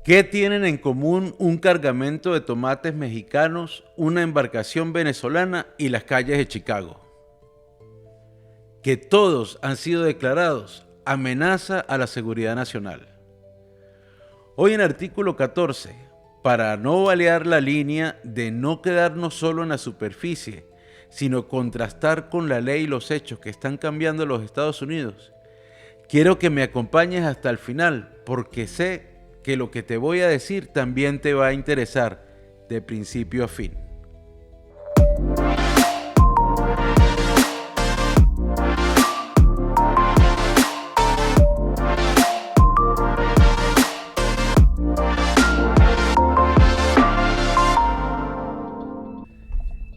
¿Qué tienen en común un cargamento de tomates mexicanos, una embarcación venezolana y las calles de Chicago? Que todos han sido declarados amenaza a la seguridad nacional. Hoy en artículo 14, para no balear la línea de no quedarnos solo en la superficie, sino contrastar con la ley y los hechos que están cambiando en los Estados Unidos, quiero que me acompañes hasta el final, porque sé que lo que te voy a decir también te va a interesar de principio a fin.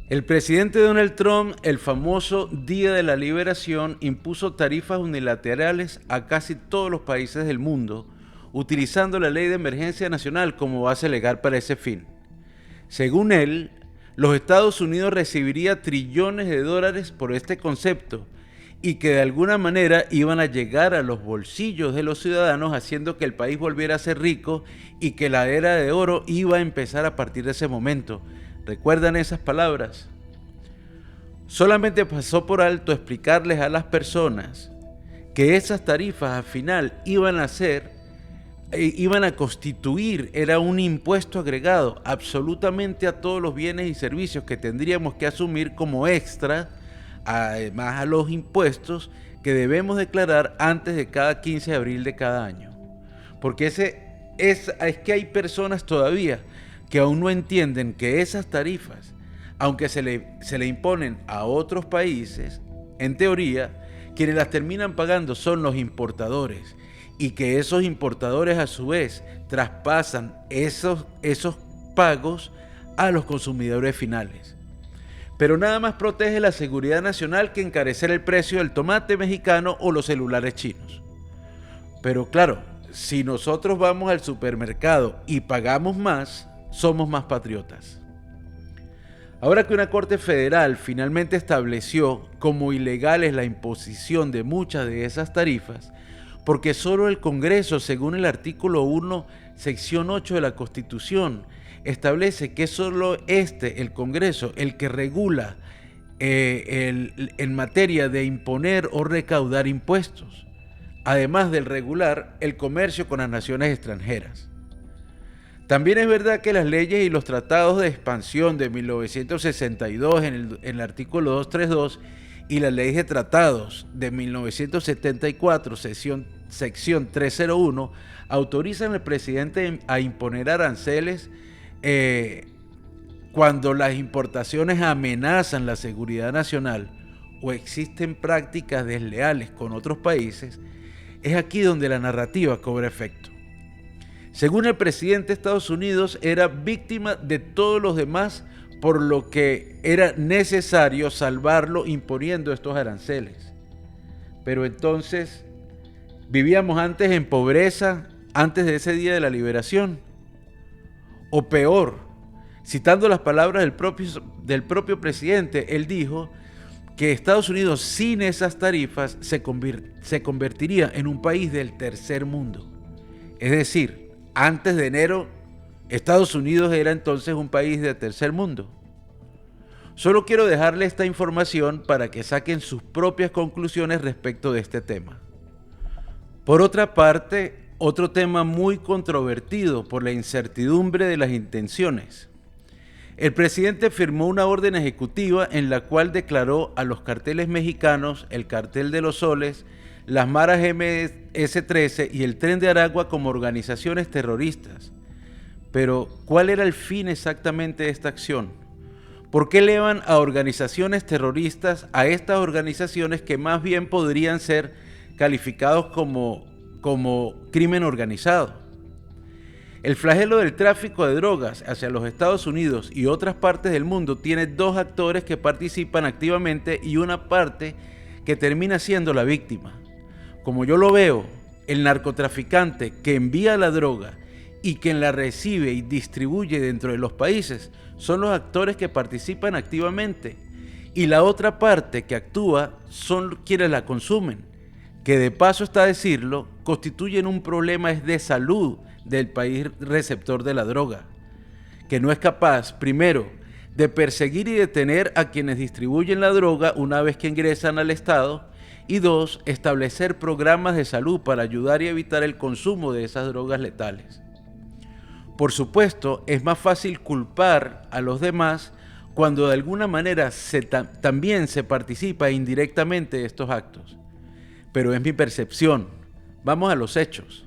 El presidente Donald Trump, el famoso Día de la Liberación, impuso tarifas unilaterales a casi todos los países del mundo, utilizando la Ley de Emergencia Nacional como base legal para ese fin. Según él, los Estados Unidos recibiría trillones de dólares por este concepto y que de alguna manera iban a llegar a los bolsillos de los ciudadanos, haciendo que el país volviera a ser rico y que la era de oro iba a empezar a partir de ese momento. ¿Recuerdan esas palabras? Solamente pasó por alto explicarles a las personas que esas tarifas al final iban a constituir, era un impuesto agregado absolutamente a todos los bienes y servicios que tendríamos que asumir como extra, además a los impuestos que debemos declarar antes de cada 15 de abril de cada año. Porque es que hay personas todavía que aún no entienden que esas tarifas, aunque se le imponen a otros países, en teoría, quienes las terminan pagando son los importadores, y que esos importadores a su vez traspasan esos pagos a los consumidores finales. Pero nada más protege la seguridad nacional que encarecer el precio del tomate mexicano o los celulares chinos. Pero claro, si nosotros vamos al supermercado y pagamos más, somos más patriotas. Ahora que una corte federal finalmente estableció como ilegales la imposición de muchas de esas tarifas, porque solo el Congreso, según el artículo 1, sección 8 de la Constitución, establece que es solo el Congreso, el que regula en materia de imponer o recaudar impuestos, además del regular el comercio con las naciones extranjeras. También es verdad que las leyes y los tratados de expansión de 1962 en el artículo 232 y las leyes de tratados de 1974, sección 301, autorizan al presidente a imponer aranceles cuando las importaciones amenazan la seguridad nacional o existen prácticas desleales con otros países. Es aquí donde la narrativa cobra efecto. Según el presidente de Estados Unidos, era víctima de todos los demás, por lo que era necesario salvarlo imponiendo estos aranceles. Pero entonces, ¿vivíamos antes en pobreza, antes de ese Día de la Liberación? O peor, citando las palabras del propio presidente, él dijo que Estados Unidos sin esas tarifas se convertiría en un país del tercer mundo. Es decir, antes de enero, Estados Unidos era entonces un país de tercer mundo. Solo quiero dejarle esta información para que saquen sus propias conclusiones respecto de este tema. Por otra parte, otro tema muy controvertido por la incertidumbre de las intenciones. El presidente firmó una orden ejecutiva en la cual declaró a los carteles mexicanos, el Cartel de los Soles, las maras MS-13 y el Tren de Aragua como organizaciones terroristas. Pero, ¿cuál era el fin exactamente de esta acción? ¿Por qué elevan a organizaciones terroristas a estas organizaciones que más bien podrían ser calificados como crimen organizado? El flagelo del tráfico de drogas hacia los Estados Unidos y otras partes del mundo tiene dos actores que participan activamente y una parte que termina siendo la víctima. Como yo lo veo, el narcotraficante que envía la droga y quien la recibe y distribuye dentro de los países son los actores que participan activamente, y la otra parte que actúa son quienes la consumen, que de paso está decirlo, constituyen un problema de salud del país receptor de la droga, que no es capaz, primero, de perseguir y detener a quienes distribuyen la droga una vez que ingresan al Estado, y dos, establecer programas de salud para ayudar y evitar el consumo de esas drogas letales. Por supuesto, es más fácil culpar a los demás cuando de alguna manera también se participa indirectamente de estos actos. Pero es mi percepción. Vamos a los hechos.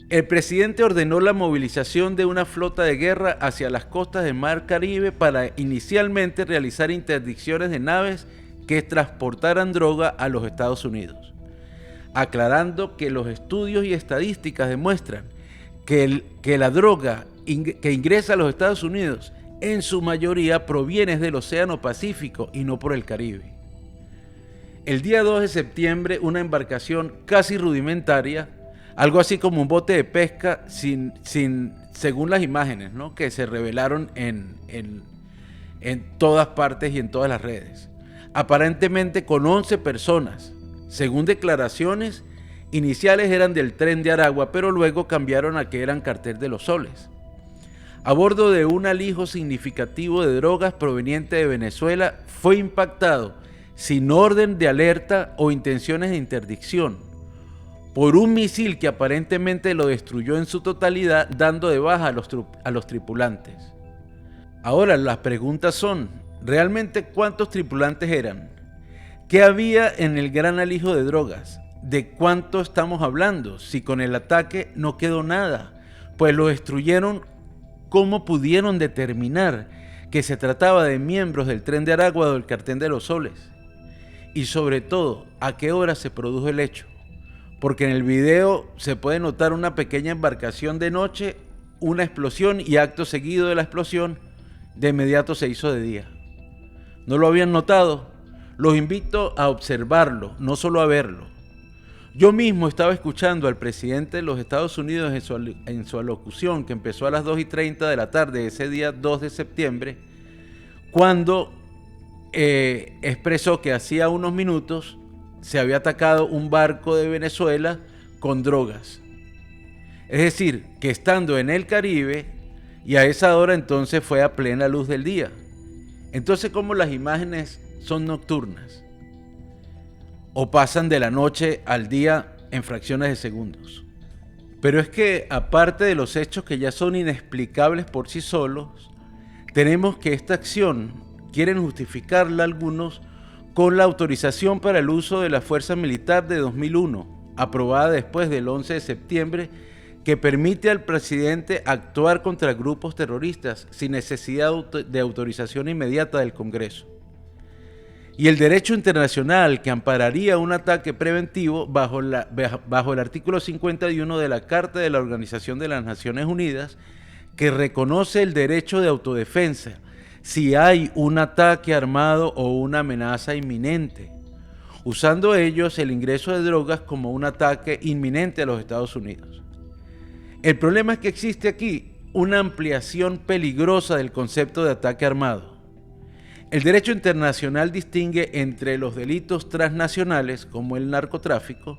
El presidente ordenó la movilización de una flota de guerra hacia las costas del Mar Caribe para inicialmente realizar interdicciones de naves que transportaran droga a los Estados Unidos, aclarando que los estudios y estadísticas demuestran que la droga que ingresa a los Estados Unidos en su mayoría proviene del Océano Pacífico y no por el Caribe. El día 2 de septiembre, una embarcación casi rudimentaria, algo así como un bote de pesca, según las imágenes, ¿no?, que se revelaron en todas partes y en todas las redes, aparentemente con 11 personas, según declaraciones iniciales eran del Tren de Aragua, pero luego cambiaron a que eran Cartel de los Soles. A bordo de un alijo significativo de drogas proveniente de Venezuela, fue impactado sin orden de alerta o intenciones de interdicción por un misil que aparentemente lo destruyó en su totalidad, dando de baja a los tripulantes. Ahora las preguntas son, ¿realmente cuántos tripulantes eran? ¿Qué había en el gran alijo de drogas? ¿De cuánto estamos hablando? Si con el ataque no quedó nada, pues lo destruyeron. ¿Cómo pudieron determinar que se trataba de miembros del Tren de Aragua o del Cartel de los Soles? Y sobre todo, ¿a qué hora se produjo el hecho? Porque en el video se puede notar una pequeña embarcación de noche, una explosión y acto seguido de la explosión, de inmediato se hizo de día. ¿No lo habían notado? Los invito a observarlo, no solo a verlo. Yo mismo estaba escuchando al presidente de los Estados Unidos en su alocución, que empezó a las 2:30 de la tarde, ese día 2 de septiembre, cuando expresó que hacía unos minutos se había atacado un barco de Venezuela con drogas. Es decir, que estando en el Caribe, y a esa hora entonces fue a plena luz del día. Entonces, ¿cómo las imágenes son nocturnas? O pasan de la noche al día en fracciones de segundos. Pero es que, aparte de los hechos que ya son inexplicables por sí solos, tenemos que esta acción quieren justificarla algunos con la autorización para el uso de la fuerza militar de 2001, aprobada después del 11 de septiembre, que permite al presidente actuar contra grupos terroristas sin necesidad de autorización inmediata del Congreso. Y el derecho internacional que ampararía un ataque preventivo bajo el artículo 51 de la Carta de la Organización de las Naciones Unidas, que reconoce el derecho de autodefensa si hay un ataque armado o una amenaza inminente, usando ellos el ingreso de drogas como un ataque inminente a los Estados Unidos. El problema es que existe aquí una ampliación peligrosa del concepto de ataque armado. El derecho internacional distingue entre los delitos transnacionales, como el narcotráfico,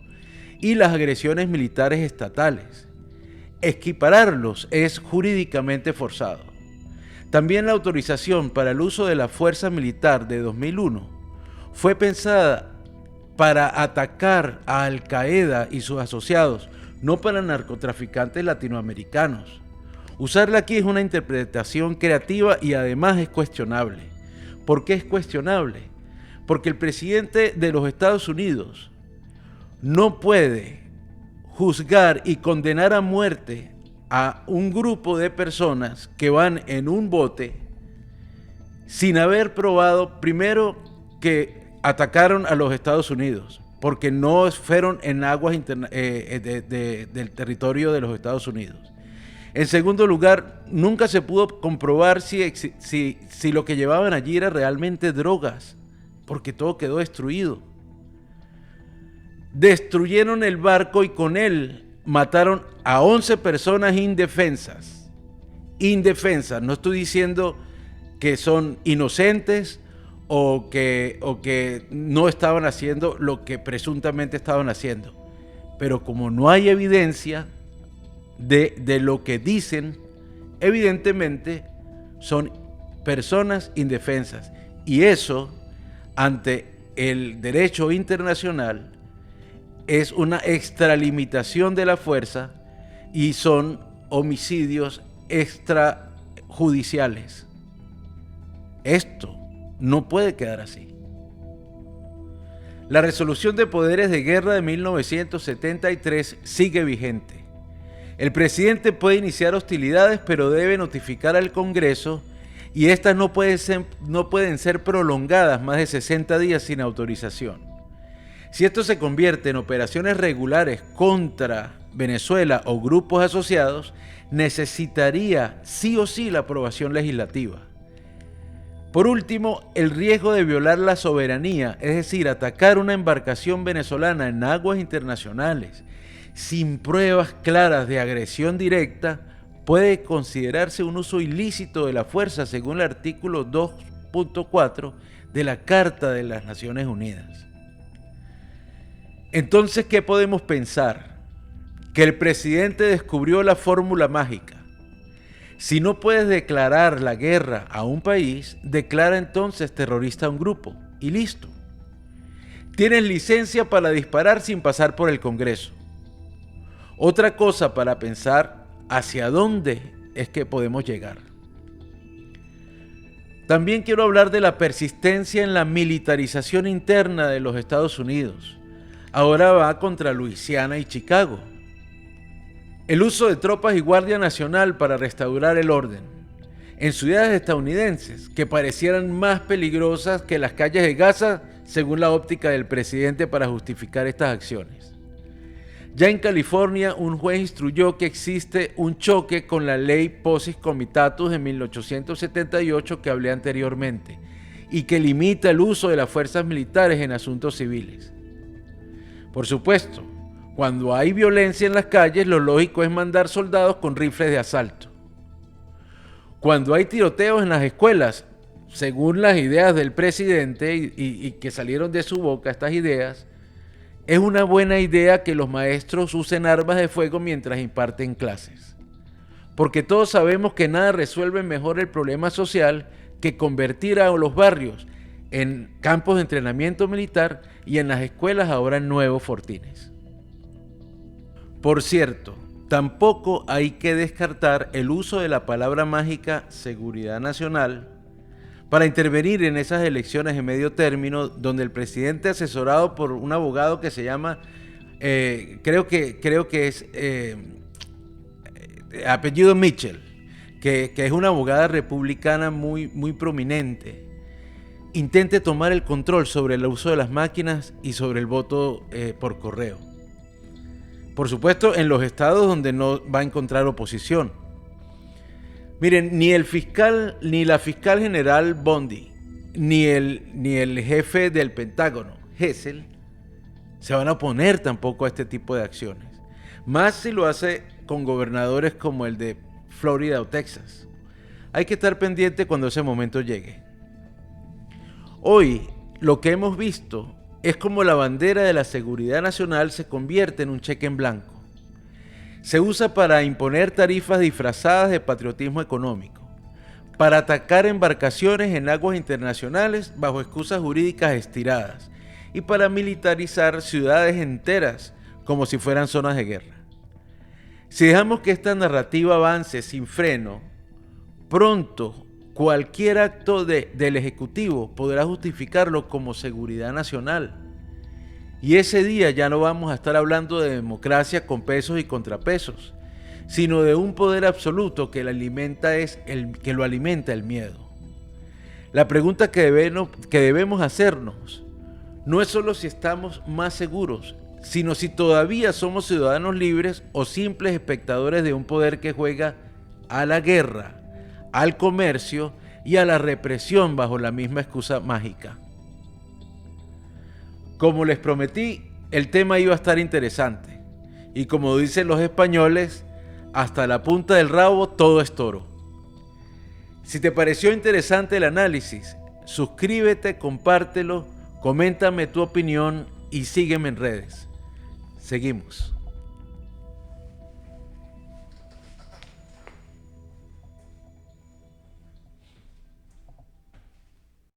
y las agresiones militares estatales. Equipararlos es jurídicamente forzado. También la autorización para el uso de la fuerza militar de 2001 fue pensada para atacar a Al Qaeda y sus asociados, no para narcotraficantes latinoamericanos. Usarla aquí es una interpretación creativa y además es cuestionable. ¿Por qué es cuestionable? Porque el presidente de los Estados Unidos no puede juzgar y condenar a muerte a un grupo de personas que van en un bote sin haber probado, primero, que atacaron a los Estados Unidos, porque no fueron en aguas del territorio de los Estados Unidos. En segundo lugar, nunca se pudo comprobar si lo que llevaban allí era realmente drogas, porque todo quedó destruido. Destruyeron el barco y con él mataron a 11 personas indefensas. Indefensas, no estoy diciendo que son inocentes o que no estaban haciendo lo que presuntamente estaban haciendo, Pero como no hay evidencia de lo que dicen, evidentemente son personas indefensas. Y eso, ante el derecho internacional, es una extralimitación de la fuerza y son homicidios extrajudiciales. Esto no puede quedar así. La resolución de poderes de guerra de 1973 sigue vigente. El presidente puede iniciar hostilidades, pero debe notificar al Congreso y estas no pueden ser prolongadas más de 60 días sin autorización. Si esto se convierte en operaciones regulares contra Venezuela o grupos asociados, necesitaría sí o sí la aprobación legislativa. Por último, el riesgo de violar la soberanía, es decir, atacar una embarcación venezolana en aguas internacionales sin pruebas claras de agresión directa, puede considerarse un uso ilícito de la fuerza según el artículo 2.4 de la Carta de las Naciones Unidas. Entonces, ¿qué podemos pensar? Que el presidente descubrió la fórmula mágica. Si no puedes declarar la guerra a un país, declara entonces terrorista a un grupo y listo. Tienes licencia para disparar sin pasar por el Congreso. Otra cosa para pensar hacia dónde es que podemos llegar. También quiero hablar de la persistencia en la militarización interna de los Estados Unidos. Ahora va contra Luisiana y Chicago. El uso de tropas y Guardia Nacional para restaurar el orden en ciudades estadounidenses que parecieran más peligrosas que las calles de Gaza, según la óptica del presidente, para justificar estas acciones. Ya en California, un juez instruyó que existe un choque con la ley Posis Comitatus de 1878 que hablé anteriormente y que limita el uso de las fuerzas militares en asuntos civiles. Por supuesto, cuando hay violencia en las calles, lo lógico es mandar soldados con rifles de asalto. Cuando hay tiroteos en las escuelas, según las ideas del presidente y que salieron de su boca estas ideas, es una buena idea que los maestros usen armas de fuego mientras imparten clases. Porque todos sabemos que nada resuelve mejor el problema social que convertir a los barrios en campos de entrenamiento militar y en las escuelas ahora en nuevos fortines. Por cierto, tampoco hay que descartar el uso de la palabra mágica seguridad nacional para intervenir en esas elecciones de medio término, donde el presidente, asesorado por un abogado que se llama, creo que es apellido Mitchell, que es una abogada republicana muy prominente, intente tomar el control sobre el uso de las máquinas y sobre el voto por correo. Por supuesto, en los estados donde no va a encontrar oposición. Miren, ni el fiscal, ni la fiscal general Bondi, ni el jefe del Pentágono, Hessel, se van a oponer tampoco a este tipo de acciones. Más si lo hace con gobernadores como el de Florida o Texas. Hay que estar pendiente cuando ese momento llegue. Hoy, lo que hemos visto es como la bandera de la seguridad nacional se convierte en un cheque en blanco. Se usa para imponer tarifas disfrazadas de patriotismo económico, para atacar embarcaciones en aguas internacionales bajo excusas jurídicas estiradas y para militarizar ciudades enteras como si fueran zonas de guerra. Si dejamos que esta narrativa avance sin freno, pronto cualquier acto del Ejecutivo podrá justificarlo como seguridad nacional. Y ese día ya no vamos a estar hablando de democracia con pesos y contrapesos, sino de un poder absoluto que lo alimenta el miedo. La pregunta que debemos hacernos no es solo si estamos más seguros, sino si todavía somos ciudadanos libres o simples espectadores de un poder que juega a la guerra, al comercio y a la represión bajo la misma excusa mágica. Como les prometí, el tema iba a estar interesante. Y como dicen los españoles, hasta la punta del rabo todo es toro. Si te pareció interesante el análisis, suscríbete, compártelo, coméntame tu opinión y sígueme en redes. Seguimos.